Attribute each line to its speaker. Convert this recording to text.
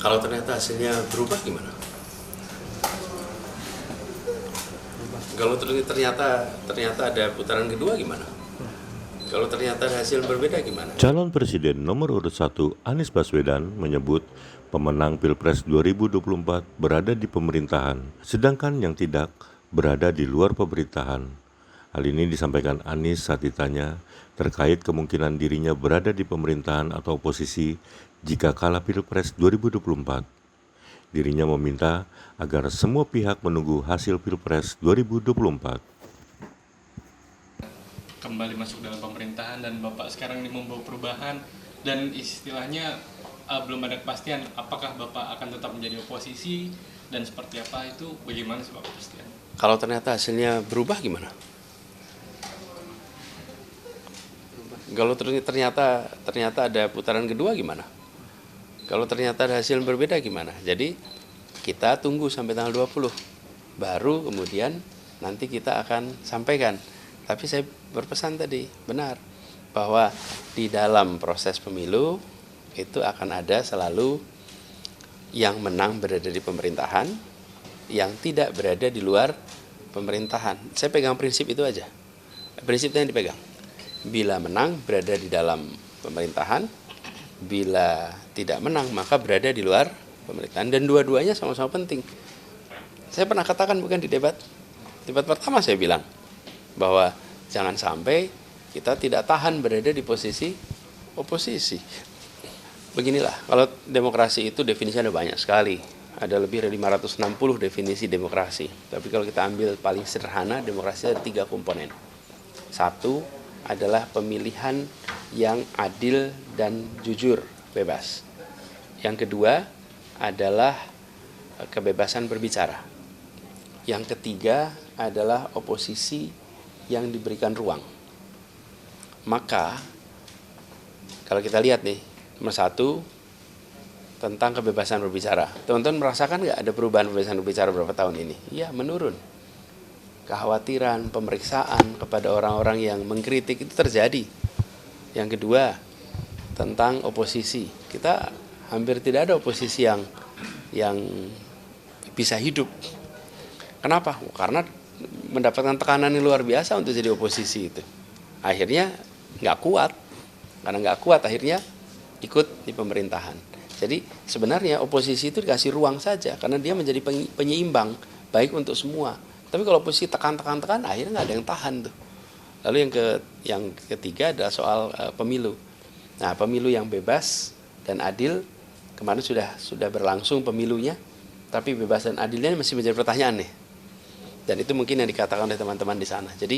Speaker 1: Kalau ternyata hasilnya berubah gimana? Kalau ternyata ada putaran kedua gimana? Kalau ternyata hasil berbeda gimana?
Speaker 2: Calon Presiden nomor urut 1 Anies Baswedan menyebut pemenang Pilpres 2024 berada di pemerintahan, sedangkan yang tidak berada di luar pemerintahan. Hal ini disampaikan Anies saat ditanya terkait kemungkinan dirinya berada di pemerintahan atau oposisi jika kalah Pilpres 2024. Dirinya meminta agar semua pihak menunggu hasil Pilpres 2024.
Speaker 3: Kembali masuk dalam pemerintahan dan Bapak sekarang ini membawa perubahan dan istilahnya belum ada kepastian apakah Bapak akan tetap menjadi oposisi dan seperti apa, itu bagaimana sih Bapak kepastian?
Speaker 1: Kalau ternyata hasilnya berubah gimana? Kalau ternyata ada putaran kedua gimana? Kalau ternyata ada hasil berbeda gimana? Jadi kita tunggu sampai tanggal 20, baru kemudian nanti kita akan sampaikan. Tapi saya berpesan tadi, benar, bahwa di dalam proses pemilu itu akan ada selalu yang menang berada di pemerintahan, yang tidak berada di luar pemerintahan. Saya pegang prinsip itu aja, prinsipnya yang dipegang. Bila menang berada di dalam pemerintahan, bila tidak menang maka berada di luar pemerintahan, dan dua-duanya sama-sama penting. Saya pernah katakan bukan di debat pertama, saya bilang bahwa jangan sampai kita tidak tahan berada di posisi oposisi. Beginilah, kalau demokrasi itu definisinya ada banyak sekali. Ada lebih dari 560 definisi demokrasi. Tapi kalau kita ambil paling sederhana, demokrasi ada 3 komponen. Satu adalah pemilihan yang adil dan jujur, bebas. Yang kedua adalah kebebasan berbicara. Yang ketiga adalah oposisi yang diberikan ruang. Maka kalau kita lihat nih, nomor 1 tentang kebebasan berbicara. Teman-teman merasakan nggak ada perubahan kebebasan berbicara berapa tahun ini? Iya, menurun. Kekhawatiran, pemeriksaan kepada orang-orang yang mengkritik itu terjadi. Yang kedua, tentang oposisi. Kita hampir tidak ada oposisi yang bisa hidup. Kenapa? Karena mendapatkan tekanan yang luar biasa untuk jadi oposisi itu. Akhirnya nggak kuat. Karena nggak kuat akhirnya ikut di pemerintahan. Jadi sebenarnya oposisi itu dikasih ruang saja karena dia menjadi penyeimbang baik untuk semua. Tapi kalau oposisi tekan akhirnya nggak ada yang tahan tuh. Lalu yang ketiga adalah soal pemilu. Nah, pemilu yang bebas dan adil kemarin sudah berlangsung pemilunya, tapi bebas dan adilnya masih menjadi pertanyaan nih. Dan itu mungkin yang dikatakan oleh teman-teman di sana. Jadi